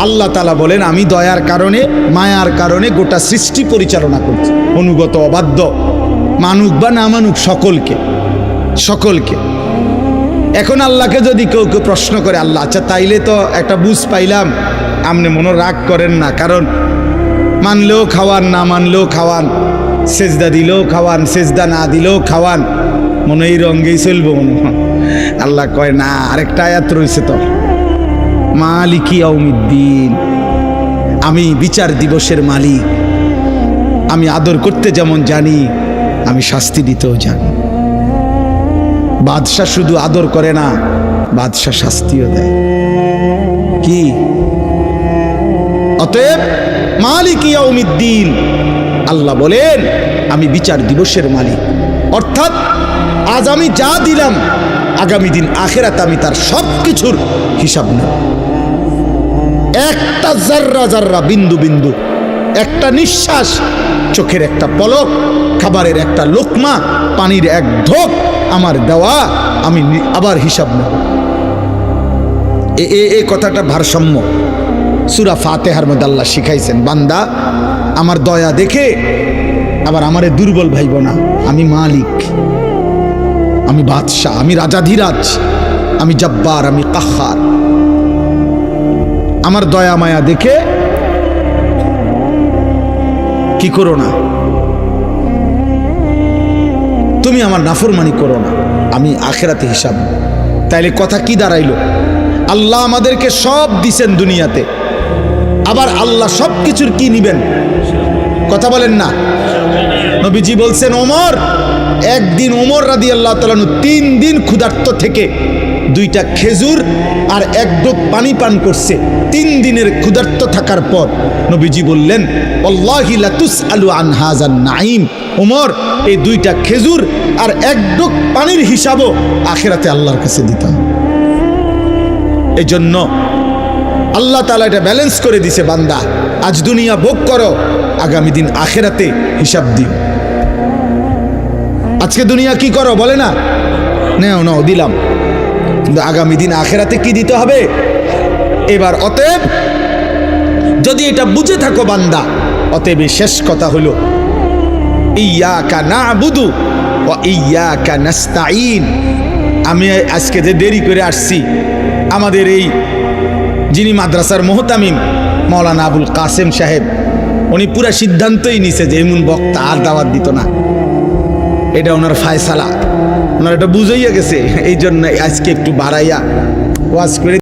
আল্লাহ তাআলা বলেন আমি দয়ার কারণে মায়ার কারণে গোটা সৃষ্টি পরিচালনা করছি, অনুগত অবাধ্য মানুক বা না মানুক সকলকে। এখন আল্লাহকে যদি কেউ প্রশ্ন করে, আল্লাহ আচ্ছা তাইলে তো একটা বুঝ পাইলাম, আপনি মনে রাগ করেন না, কারণ মানলেও খাওয়ান না মানলেও খাওয়ান, সেজদা দিলেও খাওয়ান সেজদা না দিলেও খাওয়ান, মনে এই রঙ্গেই চলবো মনে। আল্লাহ কয় না, আরেকটা আয়াত রয়েছে তো, মালিকি ইয়াউমিদ্দিন, আমি বিচার দিবসের মালিক। আমি আদর করতে যেমন জানি, আমি শাস্তি দিতেও জানি। বাদশাহ শুধু আদর করে না, বাদশাহ শাস্তিও দেয়। কি? অতএব মালিকি ইয়াউমিদ্দিন, আল্লাহ বলেন আমি বিচার দিবসের মালিক। অর্থাৎ আজ আমি যা দিলাম, আগামী দিন আখিরাতে আমি তার সব কিছুর হিসাব নেব। একটা জাররা জাররা, বিন্দু বিন্দু, একটা নিঃশ্বাস, চোখের একটা পলক, খাবারের একটা লোকমা, পানির এক ঢোক আমার দেওয়া, আমি আবার হিসাব নেব। এই কথাটা ভারসাম্য সূরা ফাতিহার মধ্যে আল্লাহ শিখাইছেন, বান্দা আমার দয়া দেখে আবার আমারে দুর্বল ভাইব না। আমি মালিক, আমি বাদশাহ, আমি রাজাধিরাজ, আমি জব্বার, আমি কাহ্হার। আমার দয়া মায়া দেখে কি করো না, তুমি আমার নাফরমানি করো না, আমি আখিরাতে হিসাব। তাইলে কথা কি দাঁড়াইলো? আল্লাহ আমাদেরকে সব দিছেন দুনিয়াতে, আবার আল্লাহ সব কিছুর কি নিবেন? কথা বলেন না। নবীজি বলছেন, ওমর একদিন, ওমর রাদিয়াল্লাহু তাআলা 3 দিন ক্ষুধার্ত থেকে 2টা খেজুর আর 1 ঢোক পানি পান করছে। 3 দিনের ক্ষুধার্ত থাকার পর নবীজি বললেন, ওয়াল্লাহি লা তুসআলু আন হাযান নাঈম, ওমর এই 2টা খেজুর আর 1 ঢোক পানির হিসাবও আখিরাতে আল্লাহর কাছে দিতাম। এই জন্য আল্লাহ তাআলা এটা ব্যালেন্স করে দিছে, বান্দা আজ দুনিয়া ভোগ করো, আগামী দিন আখিরাতে হিসাব দিও। আজকে দুনিয়া কি করো বলে না, নাও দিলাম, কিন্তু আগামী দিন আখিরাতে কি দিতে হবে? এবার অতএব যদি এটা বুঝে থাকো বান্দা, অতএব শেষ কথা হলো ইয়াকা না'বুদু ওয়া ইয়াকা নাস্তাঈন। আমি আজকে যে দেরি করে আসছি, আমাদের এই যিনি মাদ্রাসার মুহতামিম মাওলানা আবুল কাসেম সাহেব, উনি পুরা সিদ্ধান্তই নিছে যে এমন বক্তা আর দাওয়াত দিত না। এটা ওনার ফায়সালা, ওনার এটা বুঝাইয়া গেছে, এই জন্য আজকে একটু বাড়াইয়া ওয়াজ করে